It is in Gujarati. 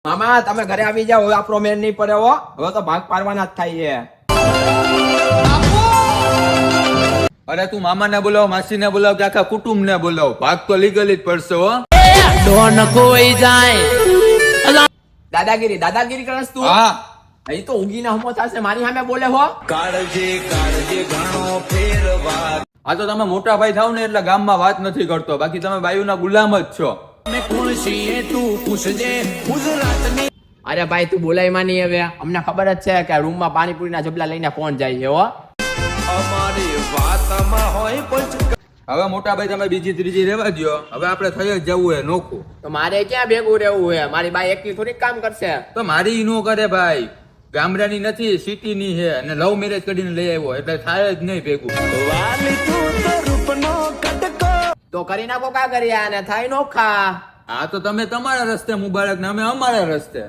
મામા તમે ઘરે આવી જાઓ, હવે આપણો મેળ નહીં પડે હો. હવે તો ભાગ પાડવાના જ થાય છે. અરે તું મામા ને બોલાવ, માસી ને બોલાવ કે આખા કુટુંબ ને બોલાવ, ભાગ તો લીગલી જ પડશે હો. દાદાગીરી કરસ તું? હા અહીં તો ઊંઘીને હમો થશે, મારી સામે બોલે હો. આ તો તમે મોટા ભાઈ થાવ ને એટલે ગામમાં વાત નથી કરતો, બાકી તમે બાયુના ગુલામ જ છો. અરે ભાઈ તું બોલાય માની. હવે અમને ખબર જ છે કે રૂમમાં પાણીપુરીના જબલા લઈને કોણ જાય છે હો. હવે મોટા ભાઈ તમે બીજી ત્રીજી રહેવા દો, હવે આપણે થઈ જ જવું હે નોખું. તો મારે ક્યાં ભેગું રહેવું હે? મારી બાઈ એકલી થોડીક કામ કરશે. તો મારી નો કરે ભાઈ, ગામડાની નથી સિટીની છે અને લવ મેરેજ કરીને લઈ આવ્યો એટલે થાય જ નહીં ભેગું. તો કરી નાખો કા કર્યા અને થાય નોખા. હા તો તમે તમારા રસ્તે મુબારક ને અમે અમારા રસ્તે.